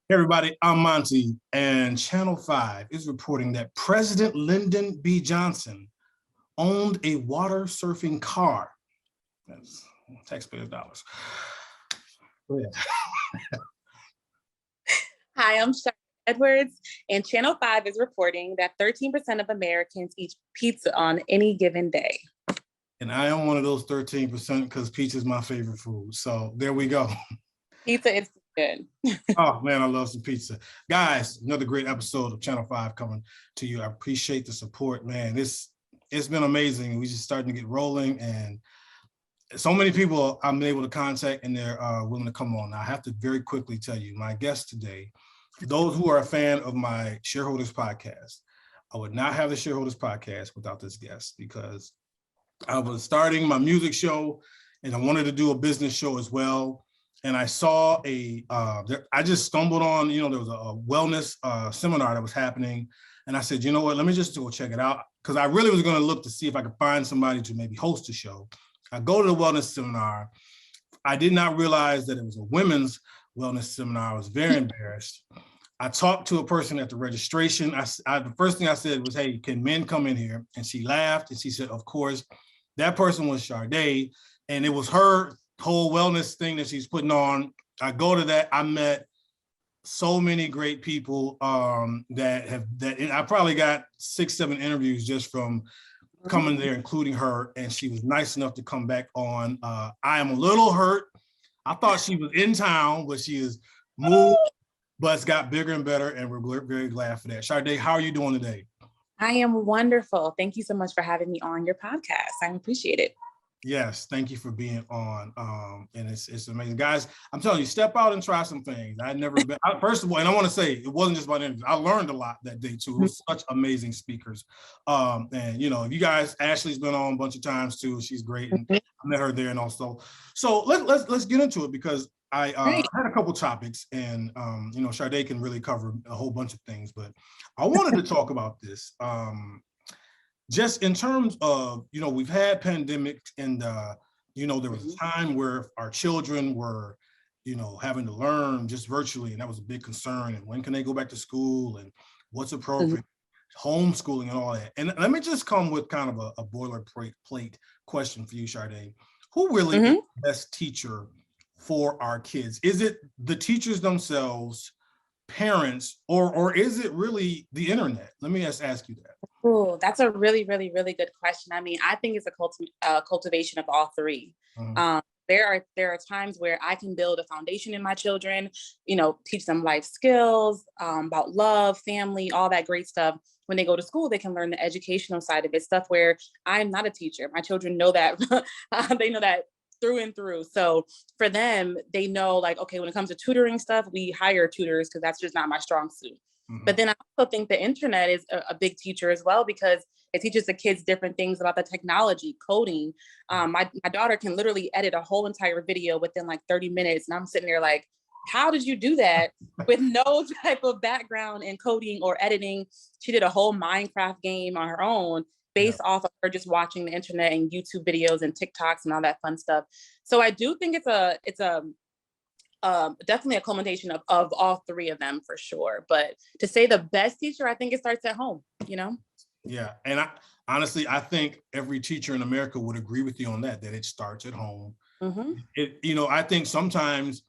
Hey everybody, I'm Monty, and Channel 5 is reporting that President Lyndon B. Johnson owned a water surfing car. That's taxpayers' dollars. Go ahead. Hi, I'm Shardae Edwards, and Channel 5 is reporting that 13% of Americans eat pizza on any given day. And I am one of those 13% because pizza is my favorite food. So there we go. Pizza is good. Oh man, I love some pizza. Guys, another great episode of Channel 5 coming to you. I appreciate the support, man. It's been amazing. We just starting to get rolling, and so many people I'm able to contact, and they're willing to come on. Now, I have to very quickly tell you, my guest today, those who are a fan of my Shareholders Podcast, I would not have the Shareholders Podcast without this guest, because I was starting my music show and I wanted to do a business show as well. And I saw I just stumbled on, there was a wellness seminar that was happening. And I said, you know what, let me just go check it out. Because I really was going to look to see if I could find somebody to maybe host a show. I go to the wellness seminar. I did not realize that it was a women's wellness seminar. I was very embarrassed. I talked to a person at the registration. The first thing I said was, hey, can men come in here? And she laughed and she said, of course. That person was Shardae, and it was her whole wellness thing that she's putting on. I go to that. I met so many great people that I probably got 6-7 interviews just from coming there, including her, and she was nice enough to come back on. I am a little hurt. I thought she was in town, but she is moved, but it's got bigger and better, and we're very glad for that. Shardae, how are you doing today? I am wonderful. Thank you so much for having me on your podcast. I appreciate it. Yes, thank you for being on. And it's amazing. Guys, I'm telling you, step out and try some things. I'd never been, first of all, and I want to say, it wasn't just about interviews. I learned a lot that day too. It was such amazing speakers. And if you guys, Ashley's been on a bunch of times too. She's great. And I met her there and also. So let's get into it, because I had a couple topics, and Shardae can really cover a whole bunch of things, but I wanted to talk about this. Just in terms of, we've had pandemics, and, there was a time where our children were, having to learn just virtually, and that was a big concern. And when can they go back to school, and what's appropriate, homeschooling and all that. And let me just come with kind of a boilerplate question for you, Shardae. Who really is the best teacher for our kids? Is it the teachers themselves, parents, or is it really the internet? Let me ask you that. Oh, that's a really, really, really good question. I mean, I think it's a cultivation of all three. There are times where I can build a foundation in my children, teach them life skills, about love, family, all that great stuff. When they go to school, they can learn the educational side of it, stuff where I'm not a teacher. My children know that. They know that through and through. So for them, they know, like, okay, when it comes to tutoring stuff, we hire tutors because that's just not my strong suit. But then I also think the internet is a big teacher as well, because it teaches the kids different things about the technology, coding. My daughter can literally edit a whole entire video within like 30 minutes. And I'm sitting there like, how did you do that with no type of background in coding or editing? She did a whole Minecraft game on her own based off of her just watching the internet and YouTube videos and TikToks and all that fun stuff. So I do think it's definitely a culmination of all three of them for sure. But to say the best teacher, I think it starts at home, Yeah. And I think every teacher in America would agree with you on that it starts at home. I think sometimes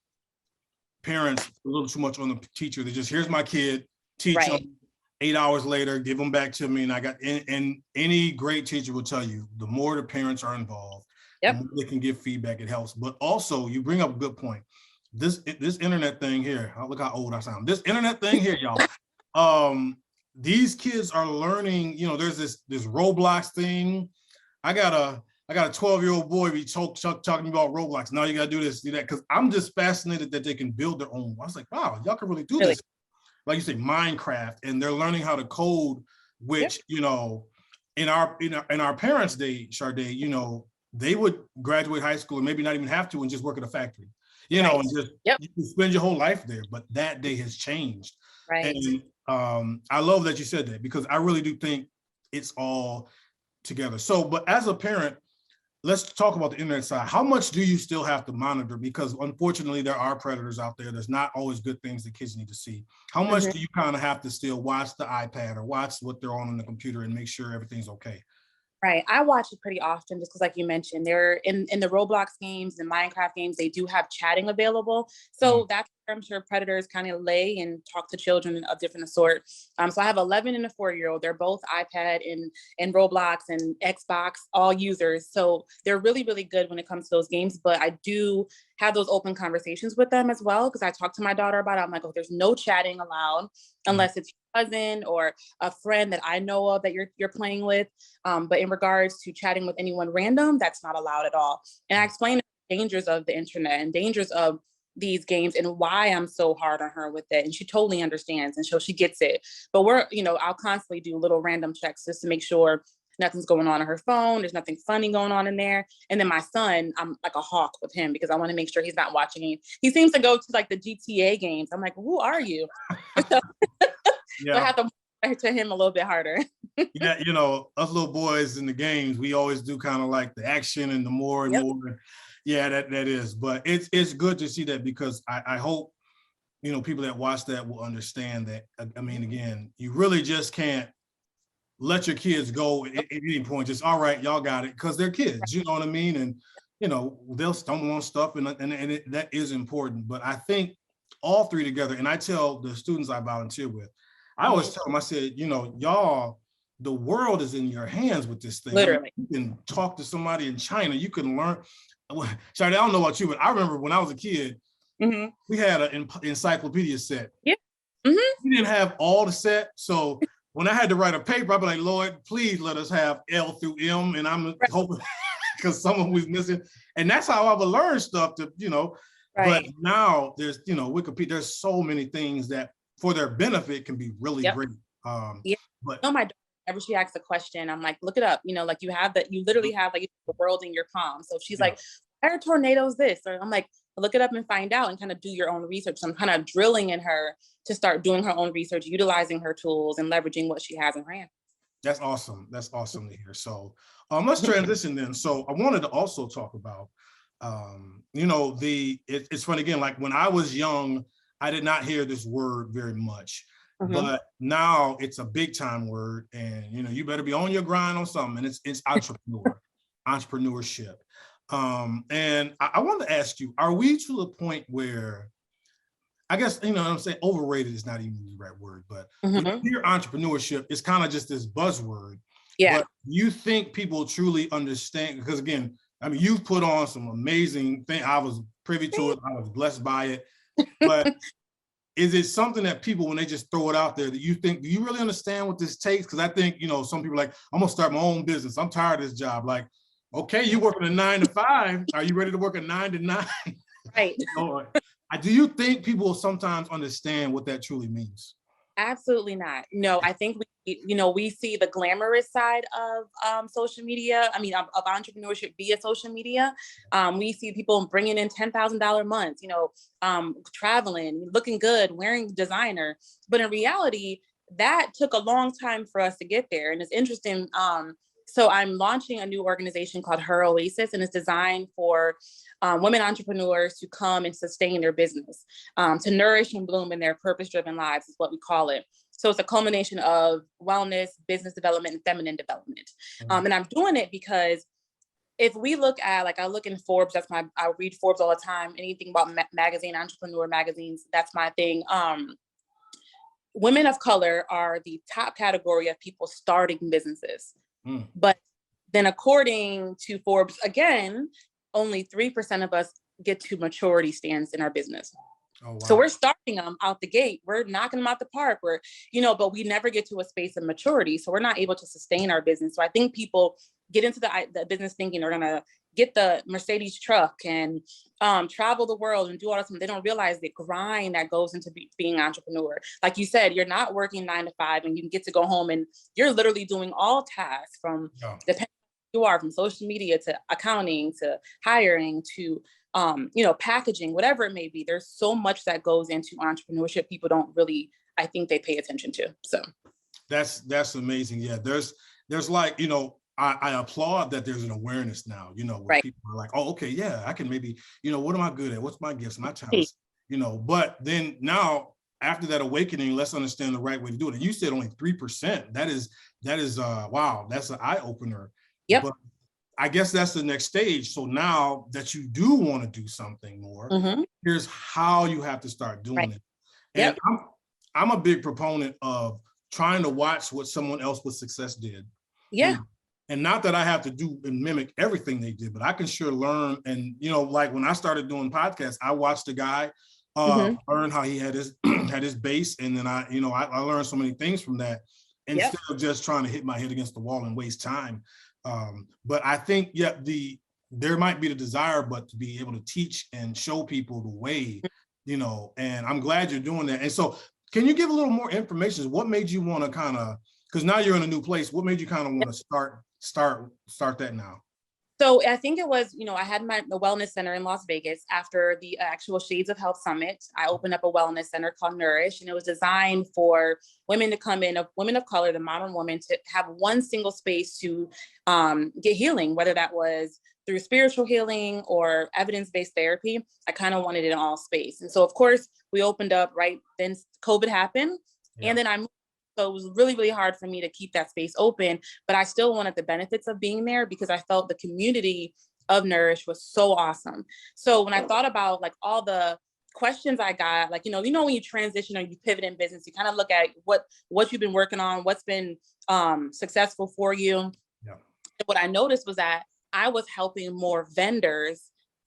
parents a little too much on the teacher. They just, here's my kid, teach them, 8 hours later, give them back to me. And any great teacher will tell you, the more the parents are involved, the more they can give feedback, it helps. But also, you bring up a good point. This internet thing here, look how old I sound. This internet thing here, y'all. These kids are learning, there's this Roblox thing. I got a 12-year-old boy be talking about Roblox. Now you gotta do this, do that, because I'm just fascinated that they can build their own. I was like, wow, y'all can really do this. Like you say, Minecraft, and they're learning how to code, which, in our parents' day, Shardae, they would graduate high school and maybe not even have to, and just work at a factory. And just you spend your whole life there, but that day has changed. And I love that you said that, because I really do think it's all together. So, but as a parent, let's talk about the internet side. How much do you still have to monitor? Because unfortunately, there are predators out there. There's not always good things that kids need to see. How much do you kind of have to still watch the iPad or watch what they're on the computer and make sure everything's okay? Right. I watch it pretty often just because, like you mentioned, they're in the Roblox games and Minecraft games, they do have chatting available. So that's where I'm sure predators kind of lay and talk to children of different sort. So I have 11 and a 4-year-old. They're both iPad and Roblox and Xbox, all users. So they're really, really good when it comes to those games. But I do have those open conversations with them as well, because I talk to my daughter about it. I'm like, oh, there's no chatting allowed unless it's your cousin or a friend that I know of that you're playing with. But in regards to chatting with anyone random, that's not allowed at all. And I explain the dangers of the internet and dangers of these games and why I'm so hard on her with it. And she totally understands, and so she gets it. But I'll constantly do little random checks just to make sure nothing's going on her phone. There's nothing funny going on in there. And then my son, I'm like a hawk with him because I want to make sure he's not watching it. He seems to go to like the GTA games. I'm like, who are you? So I have to to him a little bit harder. Yeah, us little boys in the games, we always do kind of like the action and the more and more. Yeah, that is. But it's good to see that, because I hope people that watch that will understand that. I mean, again, you really just can't let your kids go at any point. Just, all right, y'all got it, because they're kids. You know what I mean? And they'll stumble on stuff, and that is important. But I think all three together, and I tell the students I volunteer with, I always tell them, I said, y'all, the world is in your hands with this thing. Literally. You can talk to somebody in China. You can learn. Shardae, I don't know about you, but I remember when I was a kid, we had an encyclopedia set. Yeah. We didn't have all the set. So when I had to write a paper, I'd be like, Lord, please let us have L through M. And I'm hoping, because some of them was missing. And that's how I would learn stuff But now there's, Wikipedia, there's so many things that for their benefit can be really great. But my daughter, whenever she asks a question, I'm like, look it up. Like you literally have like the world in your palm. So if she's like, why are tornadoes this? Or I'm like, look it up and find out and kind of do your own research. So I'm kind of drilling in her to start doing her own research, utilizing her tools and leveraging what she has in her hand. That's awesome. That's awesome to hear. So let's transition then. So I wanted to also talk about, it's funny again, like when I was young, I did not hear this word very much. But now it's a big time word, and you better be on your grind on something. And it's entrepreneurship. And I wanted to ask you, are we to the point where, I guess, what I'm saying, overrated is not even the right word, but when you hear entrepreneurship, it's kind of just this buzzword. Yeah. But you think people truly understand? Because again, I mean, you've put on some amazing things. I was privy to it. I was blessed by it. But is it something that people, when they just throw it out there, that you think, do you really understand what this takes? Because I think, some people are like, I'm gonna start my own business. I'm tired of this job. Like, okay, you working a 9 to 5. Are you ready to work a 9 to 9? Right. Do you think people sometimes understand what that truly means? Absolutely not. No, I think we see the glamorous side of social media. I mean, of entrepreneurship via social media. We see people bringing in $10,000 months, traveling, looking good, wearing designer. But in reality, that took a long time for us to get there. And it's interesting. So I'm launching a new organization called Her Oasis, and it's designed for women entrepreneurs to come and sustain their business, to nourish and bloom in their purpose-driven lives is what we call it. So it's a culmination of wellness, business development, and feminine development. And I'm doing it because if we look at, like, I look in Forbes, I read Forbes all the time, anything about magazine, entrepreneur magazines, that's my thing. Women of color are the top category of people starting businesses. But then according to Forbes, again, only 3% of us get to maturity stands in our business. Oh, wow. So we're starting them out the gate. We're knocking them out the park. But we never get to a space of maturity. So we're not able to sustain our business. So I think people get into the business thinking they're going to get the Mercedes truck and travel the world and do all this. They don't realize the grind that goes into being an entrepreneur. Like you said, you're not working 9 to 5 and you get to go home and you're literally doing all tasks from depending on who you are, from social media to accounting to hiring to packaging, whatever it may be. There's so much that goes into entrepreneurship. People don't really, I think they pay attention to. So that's amazing. Yeah. There's like, I applaud that there's an awareness now, you know, where Right. people are like, oh, okay, yeah, I can maybe, you know, what am I good at? What's my gifts, my talents, you know, but then now after that awakening, let's understand the right way to do it. And you said only 3%. That is wow, that's an eye opener. Yep. But I guess that's the next stage. So now that you do want to do something more, here's how you have to start doing it. And I'm a big proponent of trying to watch what someone else with success did. Yeah. You know? And not that I have to do and mimic everything they did, but I can sure learn. And, you know, like when I started doing podcasts, I watched a guy learn how he had his had his base. And then I learned so many things from that instead of just trying to hit my head against the wall and waste time. But I think, there might be the desire, but to be able to teach and show people the way, you know, and I'm glad you're doing that. And so can you give a little more information? What made you want to kind of, because now you're in a new place, what made you kind of want to start that now? So I think it was, you know, I had the wellness center in Las Vegas after the actual Shades of Health Summit. I opened up a wellness center called Nourish, and it was designed for women to come in, women of color, the modern woman, to have one single space to get healing, whether that was through spiritual healing or evidence-based therapy. I kind of wanted it in all space. And so, of course, we opened up right then COVID happened. And then I moved. So it was really, really hard for me to keep that space open, but I still wanted the benefits of being there because I felt the community of Nourish was so awesome. So when I thought about like all the questions I got, like, you know, when you transition or you pivot in business, you kind of look at what you've been working on, what's been successful for you. Yeah. What I noticed was that I was helping more vendors,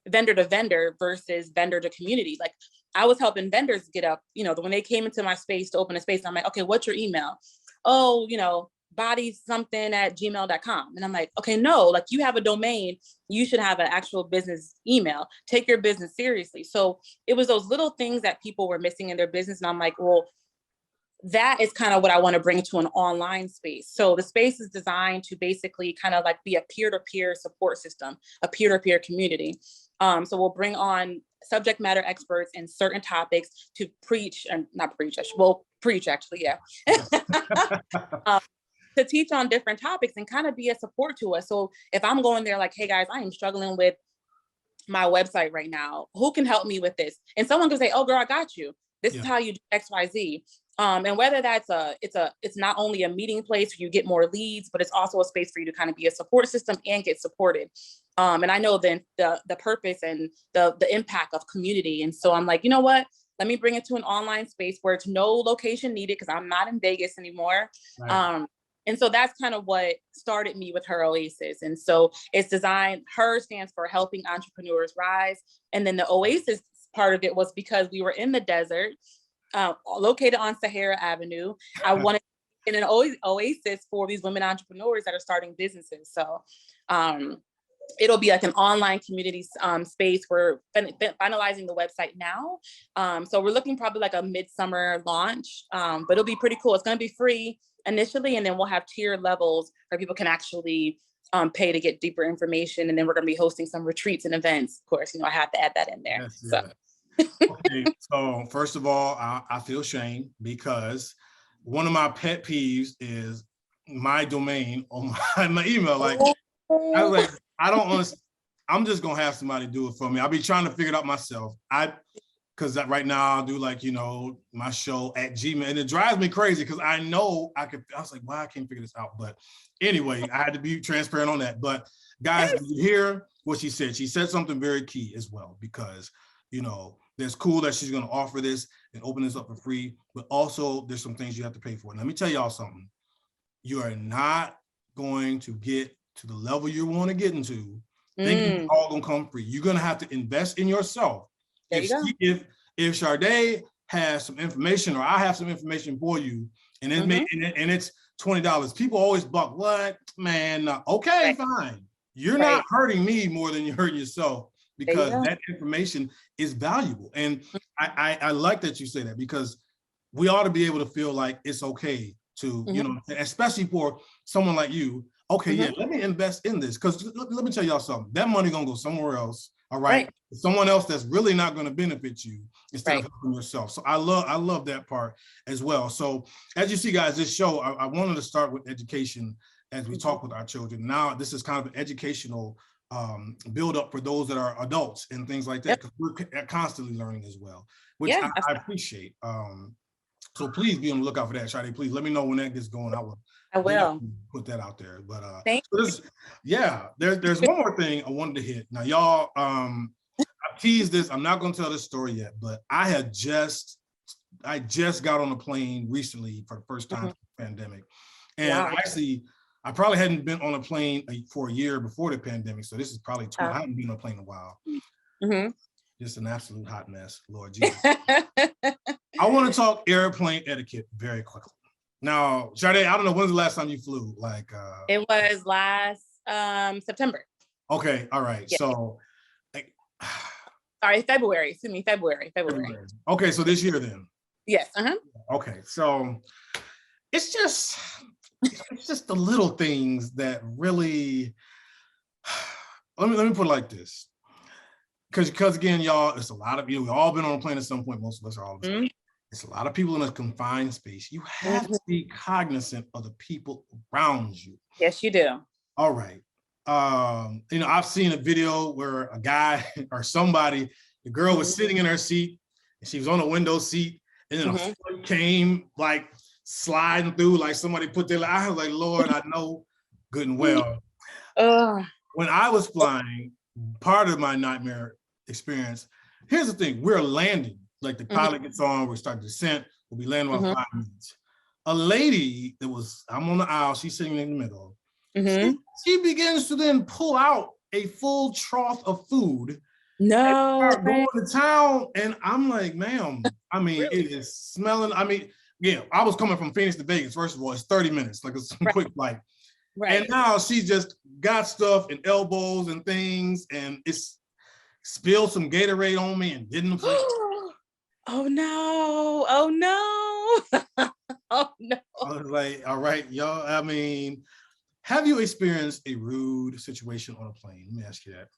vendor to vendor versus vendor to community. Like I was helping vendors get up, you know, when they came into my space to open a space, I'm like, okay, what's your email? Oh, you know, bodysomething@gmail.com. And I'm like, okay, no, like you have a domain, you should have an actual business email. Take your business seriously. So it was those little things that people were missing in their business. And I'm like, well, that is kind of what I want to bring to an online space. So the space is designed to basically kind of like be a peer-to-peer support system, a peer-to-peer community. So we'll bring on subject matter experts in certain topics to preach, and not preach, preach actually, yeah. To teach on different topics and kind of be a support to us. So if I'm going there like, hey guys, I am struggling with my website right now, who can help me with this? And someone can say, oh girl, I got you. This is how you do XYZ. And whether that's it's not only a meeting place where you get more leads, but it's also a space for you to kind of be a support system and get supported. And I know then the purpose and the impact of community. And so I'm like, you know what? Let me bring it to an online space where it's no location needed because I'm not in Vegas anymore. Right. And so that's kind of what started me with Her Oasis. And so it's designed, Her stands for helping entrepreneurs rise. And then the Oasis part of it was because we were in the desert, located on Sahara Avenue. I wanted in an oasis for these women entrepreneurs that are starting businesses. So it'll be like an online community space. We're finalizing the website now. So we're looking probably like a midsummer launch, but it'll be pretty cool. It's going to be free initially, and then we'll have tiered levels where people can actually pay to get deeper information. And then we're going to be hosting some retreats and events. Of course, I have to add that in there. Yes, yeah. So. Okay, so first of all, I feel shame because one of my pet peeves is my domain on my email. Like, I was like, I don't understand. I'm just gonna have somebody do it for me. I'll be trying to figure it out myself. Because right now I'll do like, my show at Gmail, and it drives me crazy because I know I was like, why I can't figure this out. But anyway, I had to be transparent on that. But guys, you hear what she said. She said something very key as well, because that's cool that she's going to offer this and open this up for free, but also there's some things you have to pay for. And let me tell y'all something. You are not going to get to the level you want to get into thinking it's all going to come free. You're going to have to invest in yourself. If Shardae has some information, or I have some information for you, and it's $20, people always buck, what? Man, okay, fine. You're not hurting me more than you're hurting yourself, because that information is valuable. And I like that you say that, because we ought to be able to feel like it's okay to, especially for someone like you, let me invest in this. Because let me tell y'all something, that money gonna go somewhere else, all right? Someone else that's really not gonna benefit you instead of helping yourself. So I love that part as well. So as you see, guys, this show, I wanted to start with education, as we talk with our children. Now, this is kind of an educational build up for those that are adults and things like that, because we're constantly learning as well, which I appreciate. So please be on the lookout for that, Shardae. Please let me know when that gets going. I will put that out there. But there's one more thing I wanted to hit. Now, y'all, I teased this. I'm not going to tell this story yet, but I just got on a plane recently for the first time since the pandemic, and actually, I probably hadn't been on a plane for a year before the pandemic, so this is probably I haven't been on a plane in a while. Just an absolute hot mess, Lord Jesus. I want to talk airplane etiquette very quickly. Now, Shardae, I don't know, when's the last time you flew? Like it was last September. Okay, all right. Yeah. So sorry, February. Excuse me, February. Okay, so this year then. Yes. Okay, so it's just the little things that really let me put it like this. Because again, y'all, it's a lot of we've all been on a plane at some point, most of us are all it's a lot of people in a confined space. You have to be cognizant of the people around you. Yes, you do. All right. I've seen a video where a guy or somebody, the girl was sitting in her seat and she was on a window seat, and then a foot came like sliding through, like somebody put their, I was like, Lord, I know good and well. When I was flying, part of my nightmare experience, here's the thing, we're landing, like the pilot gets on, we're starting to descent, we'll be landing about 5 minutes. A lady I'm on the aisle, she's sitting in the middle. She begins to then pull out a full trough of food. No. And start going to town. And I'm like, ma'am, I mean, it is smelling. I mean, yeah, I was coming from Phoenix to Vegas. First of all, it's 30 minutes, like it's a quick flight. Right. And now she just got stuff and elbows and things, and it's spilled some Gatorade on me and didn't. Oh no! Oh no! Oh no! I was like, all right, y'all. I mean, have you experienced a rude situation on a plane? Let me ask you that.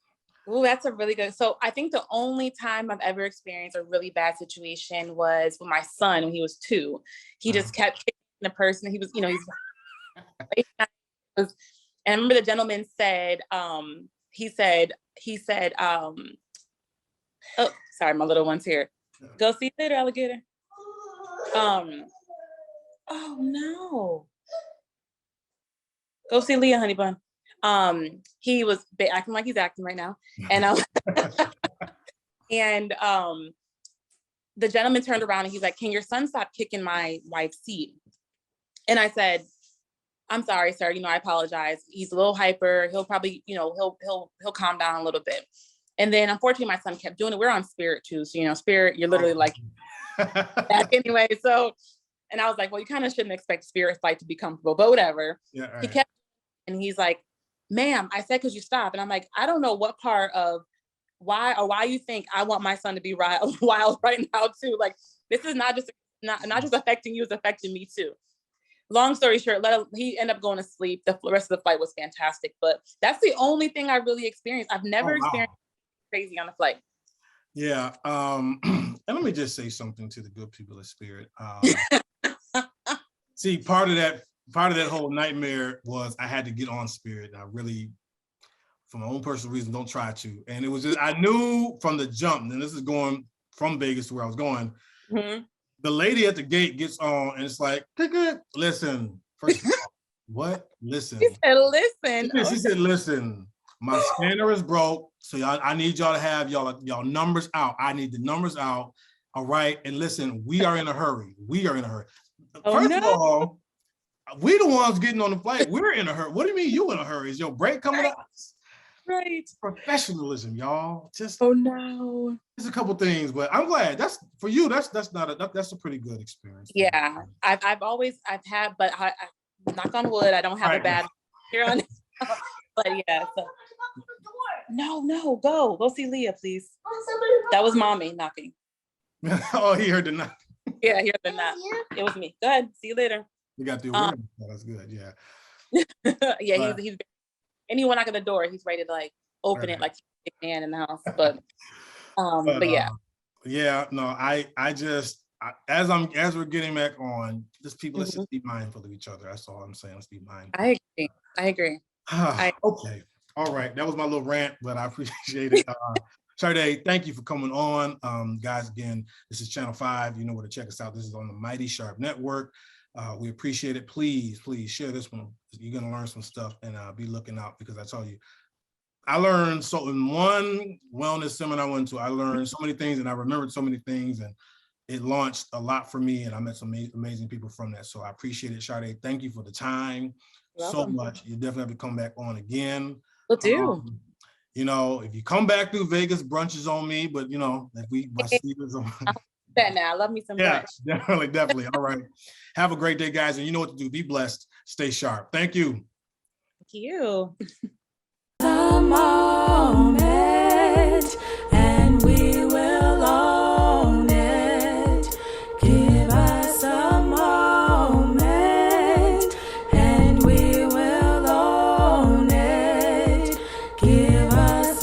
Oh, that's a really good. So I think the only time I've ever experienced a really bad situation was with my son when he was 2. He just kept kicking the person. He was, and I remember the gentleman said, he said, oh, sorry, my little one's here. Go see you later, alligator. Oh no. Go see Leah, honey bun. He was acting like he's acting right now. And the gentleman turned around and he's like, can your son stop kicking my wife's seat? And I said, I'm sorry, sir. I apologize. He's a little hyper. He'll probably, he'll calm down a little bit. And then unfortunately my son kept doing it. We're on Spirit too. So, Spirit, you're literally like that anyway. So, and I was like, well, you kind of shouldn't expect Spirit flight to be comfortable, but whatever. Yeah, right. He kept, and he's like, ma'am, I said, could you stop? And I'm like, I don't know what part of why you think I want my son to be wild right now too. Like, this is not just affecting you, it's affecting me too. Long story short, he ended up going to sleep. The rest of the flight was fantastic, but that's the only thing I really experienced. I've never experienced crazy on the flight. Yeah. And let me just say something to the good people of Spirit. See, part of that whole nightmare was I had to get on Spirit. And I really, for my own personal reason, don't try to. And it was just, I knew from the jump, and this is going from Vegas to where I was going. The lady at the gate gets on and it's like, listen, first of all, what? Listen. She said, listen. She said, listen, my scanner is broke. So I need y'all to have y'all numbers out. I need the numbers out. All right. And listen, we are in a hurry. First of all, we the ones getting on the flight. We're in a hurry. What do you mean you in a hurry? Is your break coming up? Right. Professionalism, y'all. Just no. There's a couple things, but I'm glad that's for you. That's a pretty good experience. Yeah, I've had, but I knock on wood, I don't have a bad here on. But yeah, so. No, go see Leah, please. That was mommy knocking. Oh, he heard the knock. Yeah, he heard the knock. It was me. Go ahead. See you later. We got the awareness. That's good. Yeah. Yeah, he's anyone knock at the door, he's ready to like open it like a man in the house. But yeah. Yeah, no, I just as we're getting back on, just people, let's Mhm. just be mindful of each other. That's all I'm saying. Let's be mindful. I agree. Okay. All right. That was my little rant, but I appreciate it. Shardae, thank you for coming on. Guys, again, this is Channel 5. You know where to check us out. This is on the Mighty Sharp Network. We appreciate it. Please share this one. You're going to learn some stuff, and be looking out, because I tell you, I learned, so in one wellness seminar I went to, I learned so many things, and I remembered so many things, and it launched a lot for me, and I met some amazing people from that. So I appreciate it, Shardae. Thank you for the time so much. You definitely have to come back on again. Will do. You know, if you come back through Vegas, brunch is on me, but you know, if my seat is on. That now, love me some brunch. Definitely. All right. Have a great day, guys. And you know what to do. Be blessed. Stay sharp. Thank you. Thank you. The moment, and we will own it. Give us a moment, and we will own it. Give us